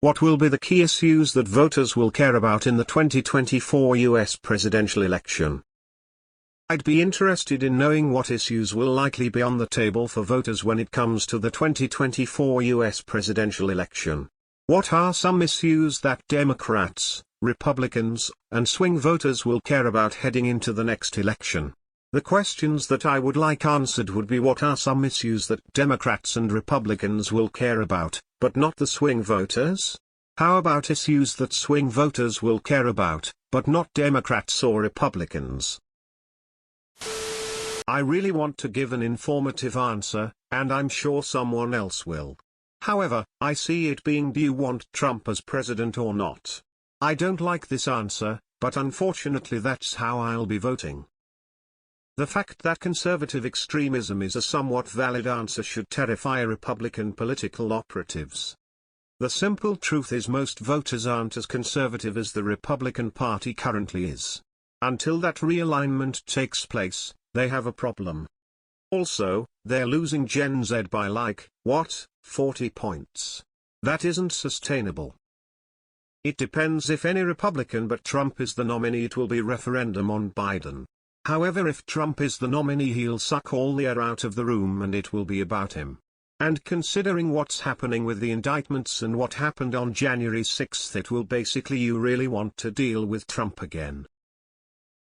What will be the key issues that voters will care about in the 2024 US presidential election? I'd be interested in knowing what issues will likely be on the table for voters when it comes to the 2024 US presidential election. What are some issues that Democrats, Republicans, and swing voters will care about heading into the next election? The questions that I would like answered would be: what are some issues that Democrats and Republicans will care about, but not the swing voters? How about issues that swing voters will care about, but not Democrats or Republicans? I really want to give an informative answer, and I'm sure someone else will. However, I see it being: do you want Trump as president or not? I don't like this answer, but unfortunately that's how I'll be voting. The fact that conservative extremism is a somewhat valid answer should terrify Republican political operatives. The simple truth is most voters aren't as conservative as the Republican Party currently is. Until that realignment takes place, they have a problem. Also, they're losing Gen Z by 40 points. That isn't sustainable. It depends if any Republican but Trump is the nominee, it will be referendum on Biden. However, if Trump is the nominee, he'll suck all the air out of the room and it will be about him. And considering what's happening with the indictments and what happened on January 6th, it will basically: you really want to deal with Trump again.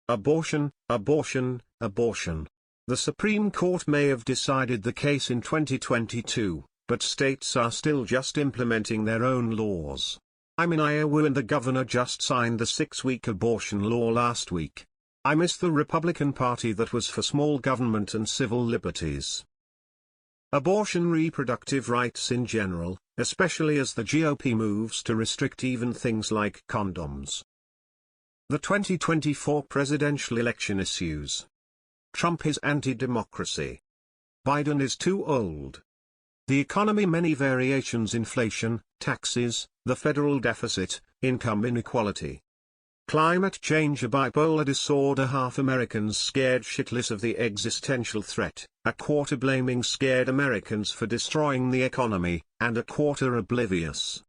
Abortion, abortion, abortion. The Supreme Court may have decided the case in 2022, but states are still just implementing their own laws. I'm in Iowa and the governor just signed the 6-week abortion law last week. I miss the Republican Party that was for small government and civil liberties. Abortion, reproductive rights in general, especially as the GOP moves to restrict even things like condoms. The 2024 presidential election issues. Trump is anti-democracy. Biden is too old. The economy, many variations: inflation, taxes, the federal deficit, income inequality. Climate change, a bipolar disorder, half Americans scared shitless of the existential threat, a quarter blaming scared Americans for destroying the economy, and a quarter oblivious.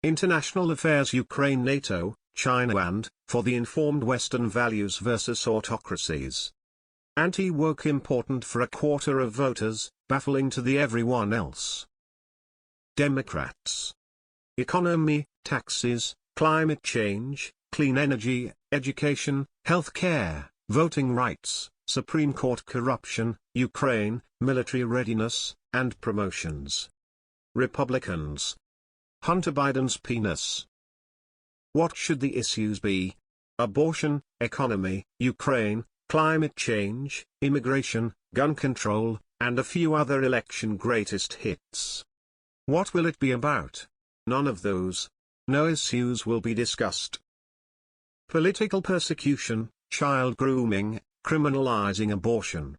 International affairs, Ukraine, NATO, China, and, for the informed Western, values versus autocracies. Anti-woke, important for a quarter of voters, baffling to the everyone else. Democrats. Economy, taxes, climate change, clean energy, education, health care, voting rights, Supreme Court corruption, Ukraine, military readiness, and promotions. Republicans. Hunter Biden's penis. What should the issues be? Abortion, economy, Ukraine, climate change, immigration, gun control, and a few other election greatest hits. What will it be about? None of those. No issues will be discussed. Political persecution, child grooming, criminalizing abortion.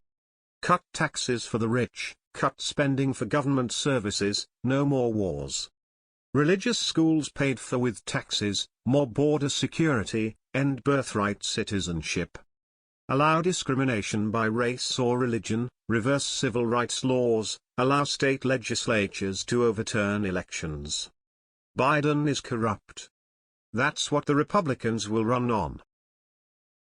Cut taxes for the rich, cut spending for government services, no more wars. Religious schools paid for with taxes, more border security, end birthright citizenship. Allow discrimination by race or religion, reverse civil rights laws, allow state legislatures to overturn elections. Biden is corrupt. That's what the Republicans will run on.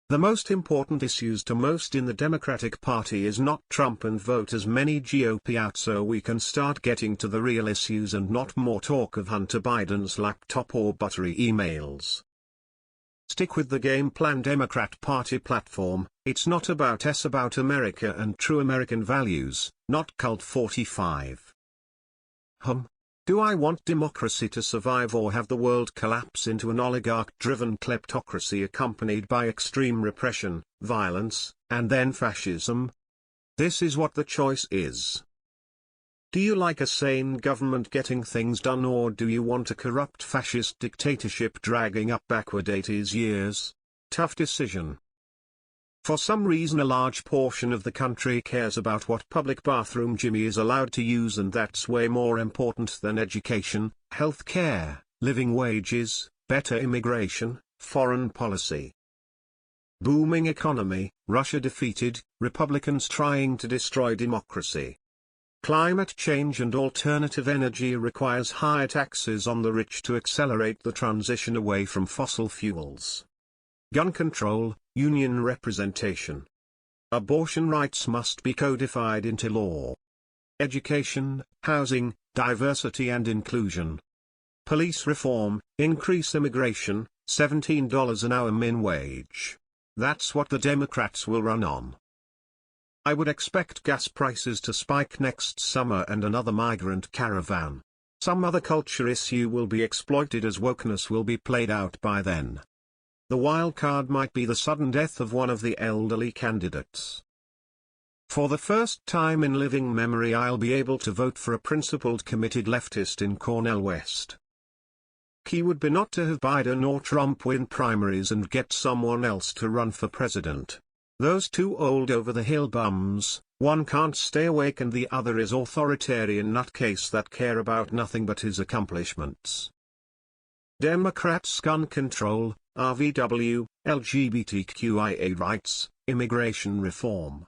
The most important issues to most in the Democratic Party is not Trump and vote as many GOP out so we can start getting to the real issues and not more talk of Hunter Biden's laptop or buttery emails. Stick with the game plan. Democrat Party platform: it's not about us, about America and true American values, not Cult 45. Do I want democracy to survive or have the world collapse into an oligarch-driven kleptocracy accompanied by extreme repression, violence, and then fascism? This is what the choice is. Do you like a sane government getting things done, or do you want a corrupt fascist dictatorship dragging up backward 80s years? Tough decision. For some reason a large portion of the country cares about what public bathroom Jimmy is allowed to use, and that's way more important than education, health care, living wages, better immigration, foreign policy. Booming economy, Russia defeated, Republicans trying to destroy democracy. Climate change and alternative energy requires higher taxes on the rich to accelerate the transition away from fossil fuels. Gun control, union representation. Abortion rights must be codified into law. Education, housing, diversity and inclusion. Police reform, increase immigration, $17 an hour min wage. That's what the Democrats will run on. I would expect gas prices to spike next summer and another migrant caravan. Some other culture issue will be exploited as wokeness will be played out by then. The wild card might be the sudden death of one of the elderly candidates. For the first time in living memory I'll be able to vote for a principled committed leftist in Cornell West. Key would be not to have Biden or Trump win primaries and get someone else to run for president. Those two old over-the-hill bums, one can't stay awake and the other is authoritarian nutcase that care about nothing but his accomplishments. Democrats gun control, RVW, LGBTQIA rights, immigration reform.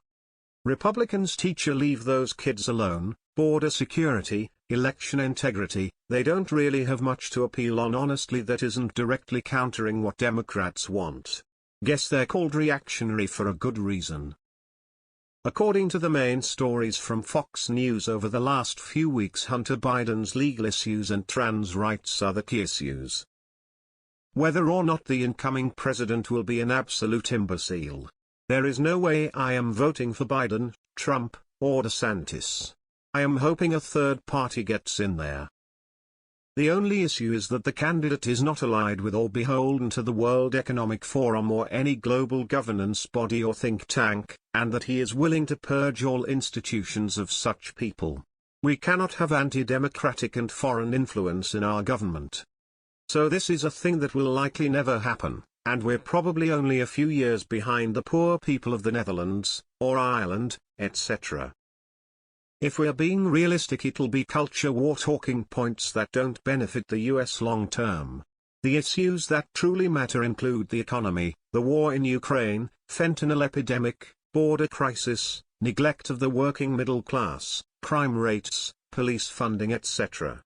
Republicans teacher leave those kids alone, border security, election integrity. They don't really have much to appeal on honestly that isn't directly countering what Democrats want. Guess they're called reactionary for a good reason. According to the main stories from Fox News over the last few weeks, Hunter Biden's legal issues and trans rights are the key issues. Whether or not the incoming president will be an absolute imbecile. There is no way I am voting for Biden, Trump, or DeSantis. I am hoping a third party gets in there. The only issue is that the candidate is not allied with or beholden to the World Economic Forum or any global governance body or think tank, and that he is willing to purge all institutions of such people. We cannot have anti-democratic and foreign influence in our government. So this is a thing that will likely never happen, and we're probably only a few years behind the poor people of the Netherlands, or Ireland, etc. If we're being realistic, it'll be culture war talking points that don't benefit the US long term. The issues that truly matter include the economy, the war in Ukraine, fentanyl epidemic, border crisis, neglect of the working middle class, crime rates, police funding, etc.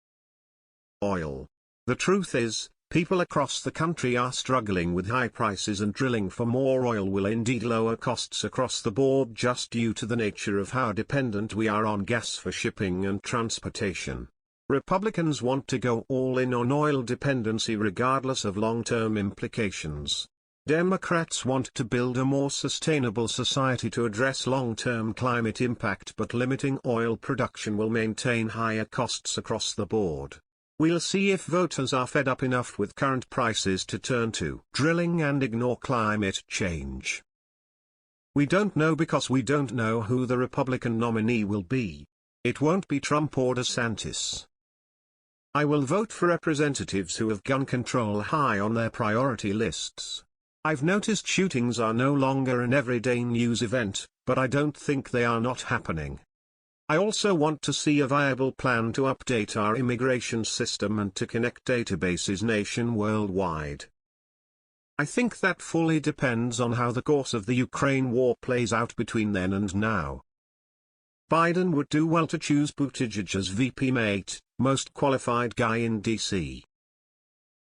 Oil. The truth is, people across the country are struggling with high prices, and drilling for more oil will indeed lower costs across the board just due to the nature of how dependent we are on gas for shipping and transportation. Republicans want to go all in on oil dependency regardless of long-term implications. Democrats want to build a more sustainable society to address long-term climate impact, but limiting oil production will maintain higher costs across the board. We'll see if voters are fed up enough with current prices to turn to drilling and ignore climate change. We don't know because we don't know who the Republican nominee will be. It won't be Trump or DeSantis. I will vote for representatives who have gun control high on their priority lists. I've noticed shootings are no longer an everyday news event, but I don't think they are not happening. I also want to see a viable plan to update our immigration system and to connect databases worldwide. I think that fully depends on how the course of the Ukraine war plays out between then and now. Biden would do well to choose Buttigieg as VP mate, most qualified guy in DC.